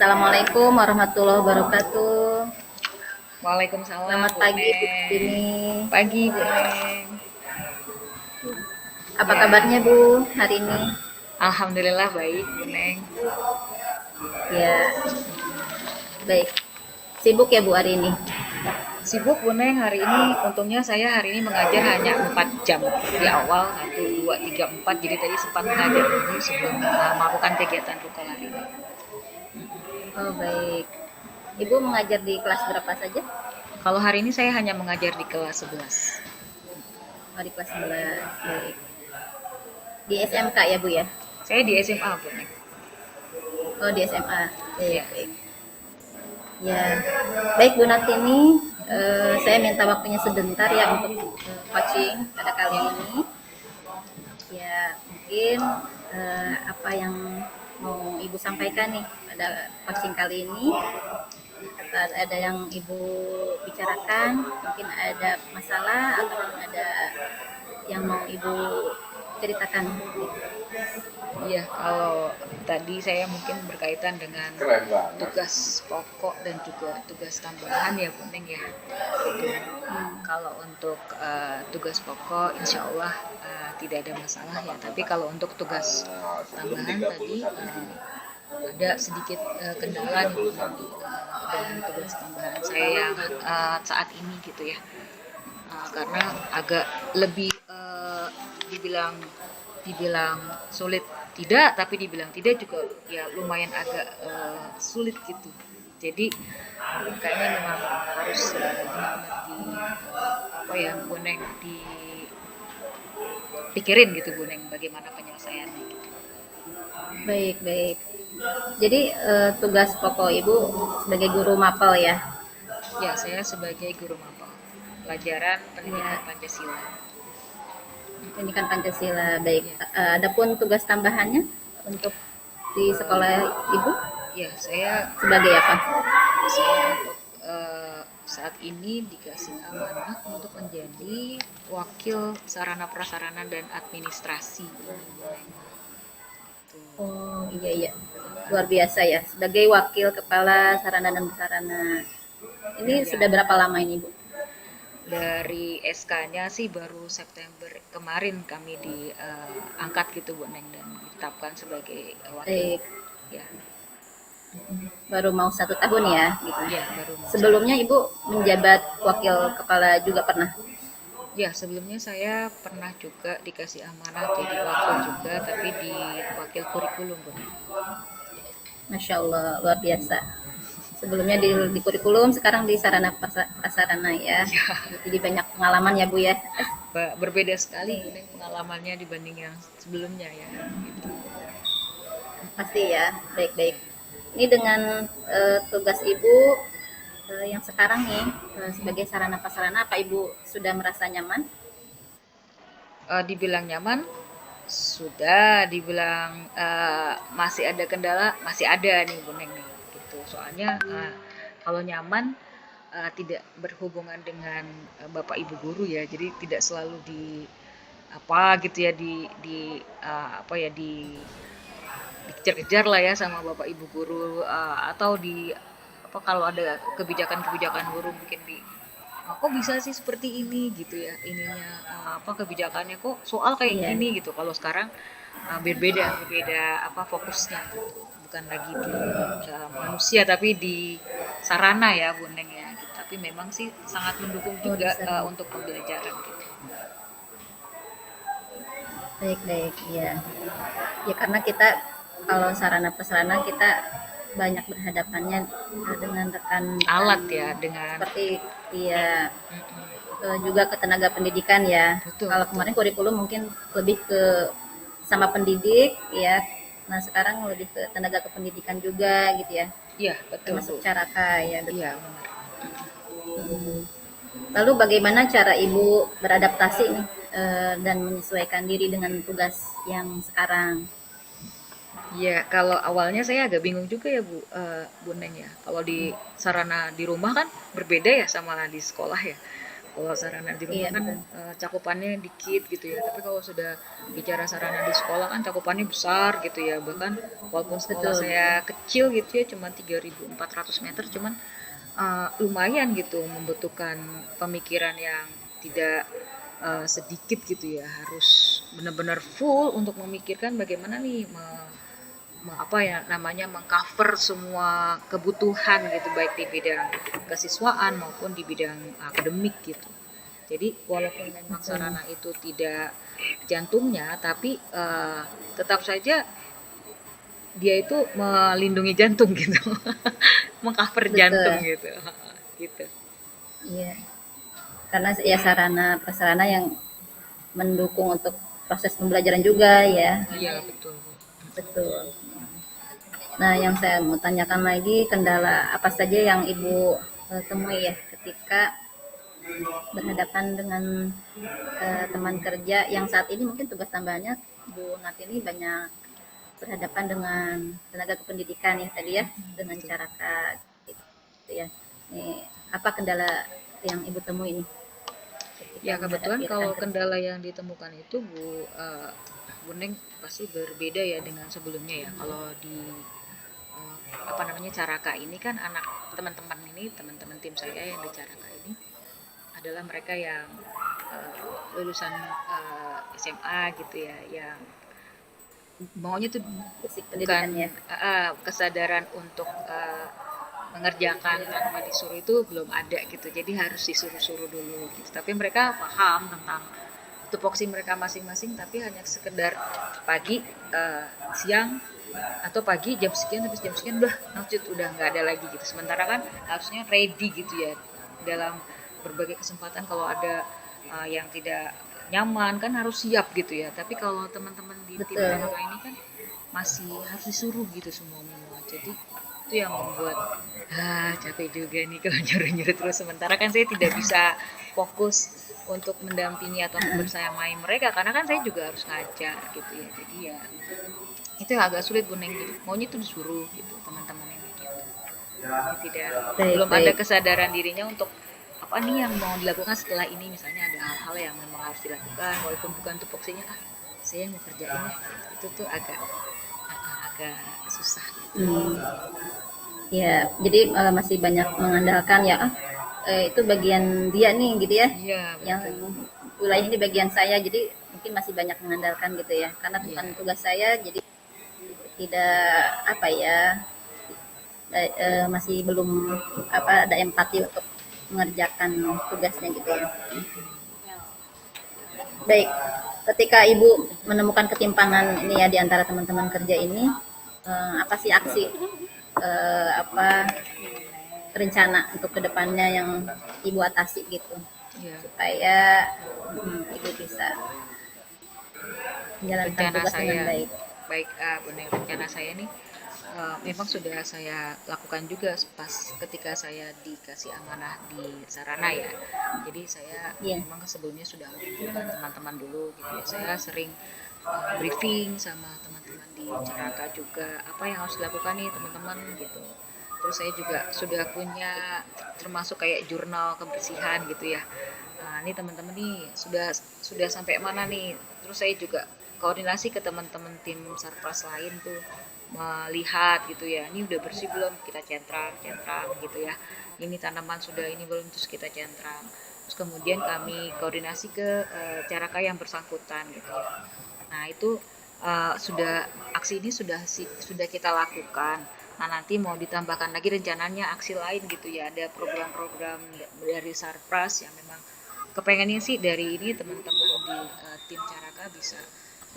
Assalamualaikum warahmatullahi wabarakatuh. Waalaikumsalam, Selamat Bu pagi Bu Neng. Tini. Pagi, Bu Neng. Apa Ya, kabarnya Bu hari ini? alhamdulillah baik, Bu Neng. Ya, baik. Sibuk ya Bu hari ini? Sibuk, Bu Neng, hari ini. Untungnya saya hari ini mengajar hanya 4 jam. Di awal, 1, 2, 3, 4. Jadi tadi sempat mengajar dulu sebelum melakukan kegiatan rukal hari ini. Oh baik. Ibu mengajar di kelas berapa saja? Kalau hari ini saya hanya mengajar di kelas 11. Oh di kelas 11. Baik. Di SMK ya Bu ya? Saya di SMA, Bu Neng. Oh di SMA. Baik, Ya, baik. Ya, baik Bu Natini. Saya minta waktunya sebentar ya untuk coaching pada kali ya. ini. Ya, mungkin apa yang mau Ibu sampaikan nih pada coaching kali ini? Ada yang Ibu bicarakan, mungkin ada masalah ataupun ada yang mau Ibu ceritakan. Iya, kalau tadi saya mungkin berkaitan dengan tugas pokok dan juga tugas tambahan ya, Bu Neng ya. Gitu. Kalau untuk tugas pokok, insya Allah tidak ada masalah ya. Tapi kalau untuk tugas tambahan tadi ada sedikit kendala nih Bu Neng, dengan tugas tambahan saya yang saat ini gitu ya. Karena agak lebih dibilang dibilang sulit tidak, tapi dibilang tidak juga ya lumayan agak sulit gitu. Jadi kayaknya memang harus benar-benar di apa ya Bu Neng dipikirin gitu Bu Neng bagaimana penyelesaiannya gitu. Baik, baik. Jadi tugas pokok Ibu sebagai guru mapel ya? Ya, saya sebagai guru mapel pelajaran pendidikan Ya, Pancasila. pendidikan Pancasila. Baik. Ya, Adapun tugas tambahannya untuk di sekolah Ibu ya saya sebagai apa? untuk saat ini dikasih amanah untuk menjadi wakil sarana prasarana dan administrasi. Tuh. Oh iya iya, luar biasa ya. Sebagai wakil kepala sarana dan prasarana. Ini Ya, sudah berapa lama ini Bu? dari SK-nya sih baru September kemarin kami diangkat gitu Bu Neng dan ditetapkan sebagai wakil. Baik, Ya, baru mau 1 tahun ya gitu. ya baru mau satu. Sebelumnya Ibu menjabat wakil kepala juga pernah? Ya, sebelumnya saya pernah juga dikasih amanah jadi wakil juga, tapi di wakil kurikulum Bu Neng. Masya Allah, luar biasa. Sebelumnya di kurikulum, sekarang di sarana prasarana ya. Jadi banyak pengalaman ya Bu ya. Berbeda sekali Bu Neng pengalamannya dibanding yang sebelumnya ya. Gitu. Pasti ya, baik-baik. Ini dengan tugas Ibu yang sekarang nih sebagai sarana prasarana, apa Ibu sudah merasa nyaman? Dibilang nyaman, sudah dibilang masih ada kendala, masih ada nih Bu Neng nih. Gitu. Soalnya kalau nyaman tidak berhubungan dengan Bapak Ibu guru ya, jadi tidak selalu di apa gitu ya apa ya dikejar-kejar lah ya sama Bapak Ibu guru atau di apa kalau ada kebijakan-kebijakan guru mungkin kok bisa sih seperti ini gitu ya ininya apa kebijakannya kok soal kayak Iya, gini gitu. Kalau sekarang berbeda berbeda apa fokusnya gitu. Bukan lagi di manusia tapi di sarana ya Bu Neng ya gitu. Tapi memang sih sangat mendukung oh di juga sarana. untuk pembelajaran gitu. Baik-baik, ya. Ya karena kita kalau sarana prasarana kita banyak berhadapannya dengan rekan-rekan Alat ya dengan seperti ya mm-mm. juga ke tenaga pendidikan ya. Betul Kalau betul kemarin kurikulum mungkin lebih ke sama pendidik ya. Nah sekarang lebih ke tenaga kependidikan juga gitu ya. iya betul Termasuk Bu. caraka ya Iya betul. benar. Hmm. Lalu bagaimana cara Ibu beradaptasi nih dan menyesuaikan diri dengan tugas yang sekarang? Ya, kalau awalnya saya agak bingung juga ya Bu Neng ya. Kalau di sarana di rumah kan berbeda ya sama di sekolah ya. Kalau sarana di rumah Iya kan betul. cakupannya dikit gitu ya. Tapi kalau sudah bicara sarana di sekolah kan cakupannya besar gitu ya. Bahkan walaupun sekolah Betul, saya betul. kecil gitu ya, cuma 3.400 meter, cuman lumayan gitu membutuhkan pemikiran yang tidak sedikit gitu ya. Harus benar-benar full untuk memikirkan bagaimana nih apa ya namanya mengcover semua kebutuhan gitu, baik di bidang kesiswaan maupun di bidang akademik gitu. Jadi walaupun memang Betul. sarana itu tidak jantungnya, tapi tetap saja dia itu melindungi jantung gitu, mengcover jantung Betul. gitu, gitu. Iya. Karena ya sarana prasarana yang mendukung untuk proses pembelajaran juga ya. Iya betul Bu. Betul. Nah, yang saya mau tanyakan lagi, kendala apa saja yang Ibu temui ya ketika berhadapan dengan teman kerja yang saat ini mungkin tugas tambahannya Bu Nat ini banyak berhadapan dengan tenaga kependidikan ya tadi ya, dengan Betul. cara gitu ya. Nih, apa kendala yang Ibu temui ini ketika Ya kebetulan menghadapi rekan kalau kerja? kendala yang ditemukan itu Bu Neng pasti berbeda ya dengan sebelumnya ya. Kalau di apa namanya Caraka ini kan anak teman-teman ini, teman-teman tim saya yang di Caraka ini adalah mereka yang lulusan SMA gitu ya, yang maunya tuh Basic bukan pendidikannya. kesadaran untuk mengerjakan tanpa disuruh itu belum ada gitu, jadi harus disuruh-suruh dulu gitu. Tapi mereka paham tentang tupoksi mereka masing-masing, tapi hanya sekedar pagi, siang, atau pagi jam sekian sampai jam sekian udah lanjut, udah nggak ada lagi gitu. Sementara kan harusnya ready gitu ya dalam berbagai kesempatan kalau ada yang tidak nyaman kan harus siap gitu ya. Tapi kalau teman-teman di tim Betul. Caraka ini kan masih harus disuruh gitu semua. Jadi itu yang membuat capek juga nih kalau nyuruh-nyuruh terus. Sementara kan saya tidak bisa fokus untuk mendampingi atau membersamai mereka karena kan saya juga harus ngajar gitu ya. Jadi ya itu yang agak sulit Bu Neng, gitu. Maunya itu disuruh gitu teman-teman ini gitu. Jadi tidak Baik, belum ada baik. kesadaran dirinya untuk apa nih yang mau dilakukan setelah ini, misalnya ada hal-hal yang memang harus dilakukan walaupun bukan tupoksinya saya mau kerjain ya, itu tuh agak susah gitu. Hmm. Ya, jadi masih banyak mengandalkan ya, itu bagian dia nih gitu ya, Iya yang betul. wilayah ini bagian saya, jadi mungkin masih banyak mengandalkan gitu ya, karena Iya. bukan tugas saya, jadi tidak apa ya, masih belum apa ada empati untuk mengerjakan tugasnya gitu ya. Baik, ketika Ibu menemukan ketimpangan ini ya di antara teman-teman kerja ini, apa sih aksi apa rencana untuk kedepannya yang Ibu atasi gitu Iya. supaya Ibu bisa menjalankan Rencana tugas dengan saya baik. baik Bu Neng, rencana saya nih memang sudah saya lakukan juga pas ketika saya dikasih amanah di Sarana ya. Jadi saya Iya, memang sebelumnya sudah mengumpulkan teman-teman dulu gitu ya. Saya sering briefing sama teman-teman di Caraka juga apa yang harus dilakukan nih teman-teman gitu. Terus saya juga sudah punya termasuk kayak jurnal kebersihan gitu ya. Nah, ini teman-teman nih sudah sampai mana nih. Terus saya juga koordinasi ke teman-teman tim Sarpras lain tuh melihat gitu ya, ini udah bersih belum, kita centang gitu ya, ini tanaman sudah ini belum, terus kita centang, terus kemudian kami koordinasi ke Caraka yang bersangkutan gitu ya. Nah itu aksi ini sudah kita lakukan. Nah nanti mau ditambahkan lagi rencananya aksi lain gitu ya, ada program-program dari Sarpras yang memang kepengennya sih dari ini teman-teman di tim Caraka bisa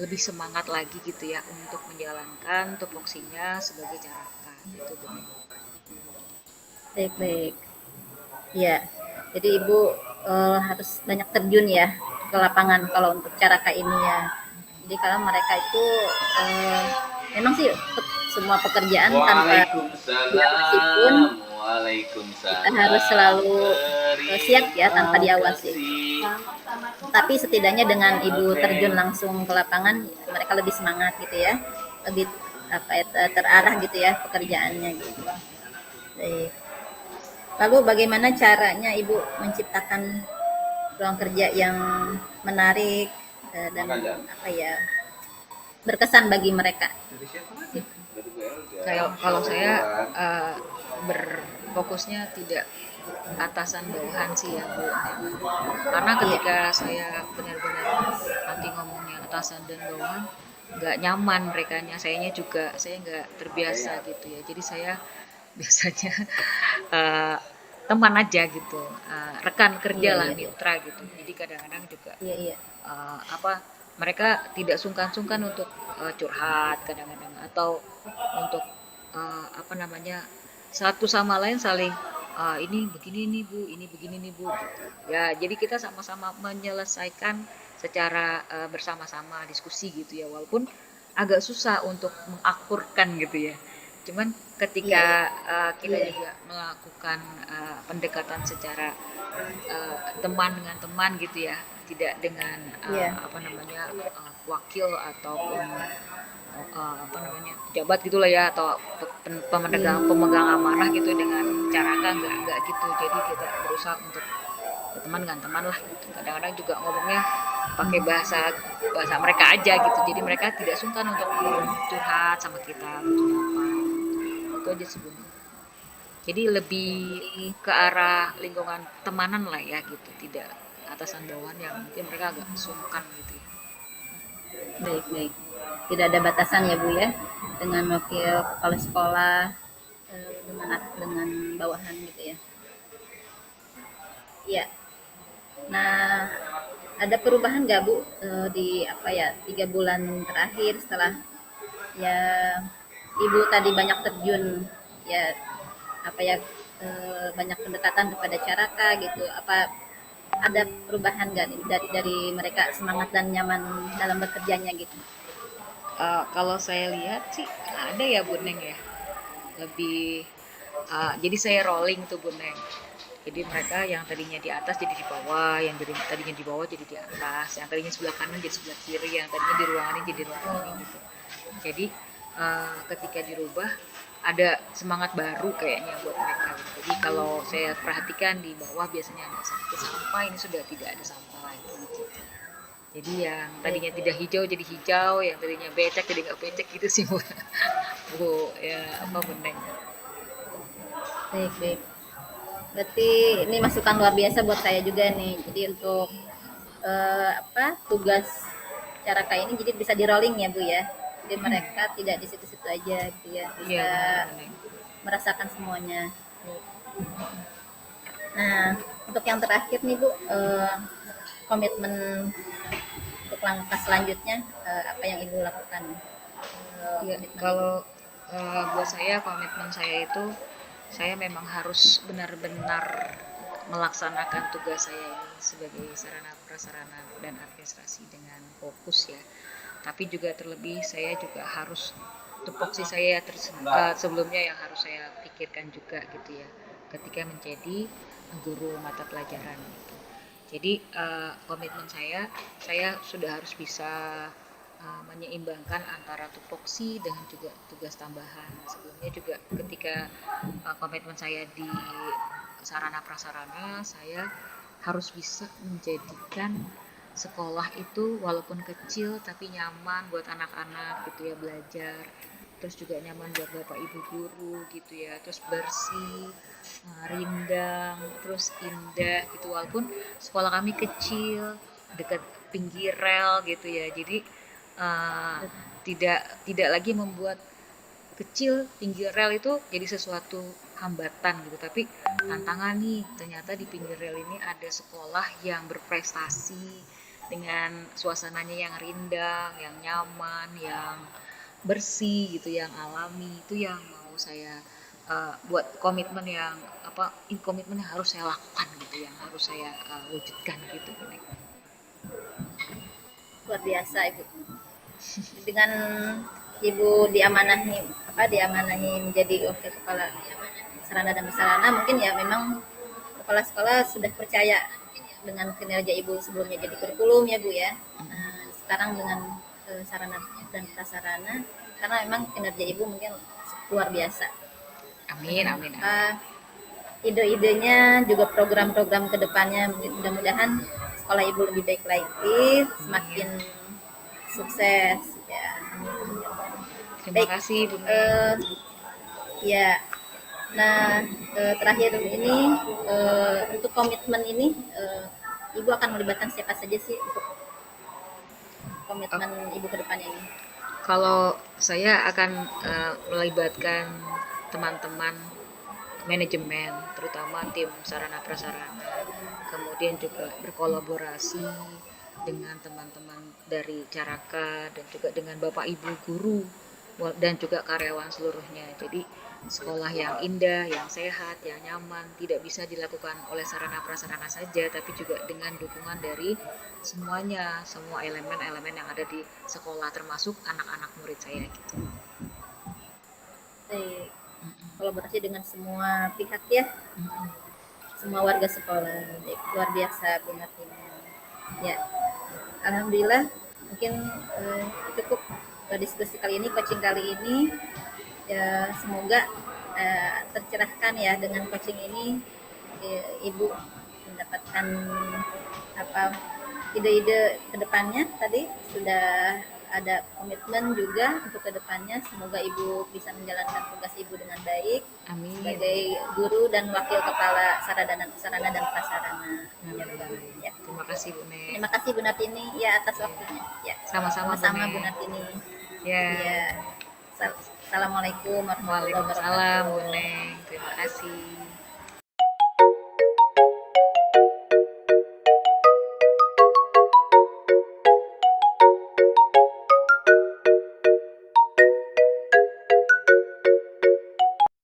lebih semangat lagi gitu ya untuk menjalankan tupoksinya sebagai Caraka gitu Bu. baik-baik. Ya, jadi Ibu harus banyak terjun ya ke lapangan kalau untuk cara kayak ini ya. Jadi kalau mereka itu eh, memang sih semua pekerjaan tanpa diawasi pun kita harus selalu siap ya tanpa diawasi. Tapi setidaknya dengan Ibu terjun langsung ke lapangan, mereka lebih semangat gitu ya, lebih apa ya, terarah gitu ya pekerjaannya gitu. Baik. Lalu bagaimana caranya Ibu menciptakan ruang kerja yang menarik dan apa ya, berkesan bagi mereka. Kalau saya berfokusnya tidak atasan bawahan sih ya Bu. Karena ketika saya benar-benar nanti ngomongnya atasan dan bawahan, nggak nyaman merekanya, saya nggak terbiasa gitu ya. Jadi saya biasanya eh, teman aja gitu, rekan kerja lah, mitra gitu. Jadi kadang-kadang juga apa, mereka tidak sungkan-sungkan untuk curhat kadang-kadang, atau untuk apa namanya, satu sama lain saling ini begini nih Bu, ini begini nih Bu gitu. Ya, jadi kita sama-sama menyelesaikan secara bersama-sama diskusi gitu ya, walaupun agak susah untuk mengakurkan gitu ya. Cuman ketika kita juga melakukan pendekatan secara teman dengan teman gitu ya, tidak dengan apa namanya, wakil ataupun apa namanya, pejabat gitulah ya, atau pemegang amanah gitu, dengan cara enggak gitu. Jadi kita berusaha untuk teman dengan teman lah gitu. Kadang-kadang juga ngomongnya pakai bahasa mereka aja gitu, jadi mereka tidak sungkan untuk curhat sama kita gitu apa. Itu aja sebenarnya. Jadi lebih ke arah lingkungan temanan lah ya gitu, tidak atasan bawahan yang mungkin mereka agak sungkan gitu ya. Baik. Tidak ada batasan ya Bu ya, dengan wakil kepala sekolah dengan bawahan gitu ya. Iya. Nah, ada perubahan nggak Bu di apa ya, 3 bulan terakhir setelah ya Ibu tadi banyak terjun ya, apa ya, banyak pendekatan kepada Caraka gitu, apa ada perubahan nggak dari mereka, semangat dan nyaman dalam bekerjanya gitu? Kalau saya lihat sih ada ya Bu Neng ya, lebih jadi saya rolling tuh Bu Neng. Jadi mereka yang tadinya di atas jadi di bawah, yang tadinya di bawah jadi di atas, yang tadinya sebelah kanan jadi sebelah kiri, yang tadinya di ruangan ini jadi ruangan ini gitu. Jadi ketika dirubah ada semangat baru kayaknya buat mereka gitu. Jadi kalau saya perhatikan di bawah biasanya ada sedikit sampah, ini sudah tidak ada sampah lagi gitu. Jadi yang tadinya tidak hijau jadi hijau, yang tadinya becek jadi nggak becek gitu sih Bu. Bu ya apa Beneng. Baik. Berarti ini masukan luar biasa buat saya juga nih. Jadi untuk apa, tugas Caraka ini jadi bisa di rolling ya Bu ya. Jadi mereka tidak di situ-situ aja gitu ya, bisa merasakan semuanya. Nah, untuk yang terakhir nih Bu, komitmen untuk langkah selanjutnya apa yang Ibu lakukan? Ya, kalau buat saya komitmen saya itu, saya memang harus benar-benar melaksanakan tugas saya ini sebagai sarana prasarana dan administrasi dengan fokus ya. Tapi juga terlebih saya juga harus tupoksi saya sebelumnya yang harus saya pikirkan juga gitu ya, ketika menjadi guru mata pelajaran gitu. Jadi komitmen saya sudah harus bisa menyeimbangkan antara tupoksi dengan juga tugas tambahan. Sebelumnya juga ketika komitmen saya di sarana prasarana, saya harus bisa menjadikan sekolah itu walaupun kecil tapi nyaman buat anak-anak gitu ya, belajar. Terus juga nyaman buat bapak ibu guru gitu ya, terus bersih, rindang, terus indah gitu, walaupun sekolah kami kecil dekat pinggir rel gitu ya. Jadi tidak lagi membuat kecil pinggir rel itu jadi sesuatu hambatan gitu, tapi tantangan nih, ternyata di pinggir rel ini ada sekolah yang berprestasi dengan suasananya yang rindang, yang nyaman, yang bersih gitu, yang alami. Itu yang mau saya buat komitmen yang komitmen yang harus saya lakukan gitu, yang harus saya wujudkan gitu. Luar biasa Ibu. Dengan Ibu diamanahi menjadi wakil kepala sarana dan prasarana, mungkin ya memang kepala sekolah sudah percaya dengan kinerja Ibu sebelumnya jadi kurikulum ya Bu ya. Sekarang dengan sarana dan prasarana, karena memang kinerja Ibu mungkin luar biasa. Amin. Ide-idenya juga program-program kedepannya mudah-mudahan sekolah ibu lebih baik lagi, semakin sukses ya. Terima Baik, kasih Bu Neng. Ya, nah terakhir ini untuk komitmen ini ibu akan melibatkan siapa saja sih untuk komitmen ibu ke depan ini? Kalau saya akan melibatkan teman-teman manajemen, terutama tim sarana prasarana, kemudian juga berkolaborasi dengan teman-teman dari Caraka dan juga dengan Bapak Ibu guru dan juga karyawan seluruhnya. Jadi sekolah yang indah, yang sehat, yang nyaman tidak bisa dilakukan oleh sarana prasarana saja, tapi juga dengan dukungan dari semuanya, semua elemen-elemen yang ada di sekolah, termasuk anak-anak murid saya gitu. Kolaborasi dengan semua pihak ya, semua warga sekolah. Luar biasa Bu Martini. Ya, alhamdulillah mungkin cukup diskusi kali ini, coaching kali ini. Ya, semoga tercerahkan ya dengan coaching ini, ibu mendapatkan ide-ide kedepannya. Tadi sudah ada komitmen juga untuk kedepannya. Semoga ibu bisa menjalankan tugas ibu dengan baik. Amin. Sebagai guru dan wakil kepala sarana dan prasarana. Ya. Terima kasih Bu Neng. Terima kasih Bu Nartini ya atas waktunya. Ya. Sama-sama Bu Nartini. Ya. Assalamualaikum warahmatullahi wabarakatuh. Waalaikumsalam Bu Neng. Terima kasih.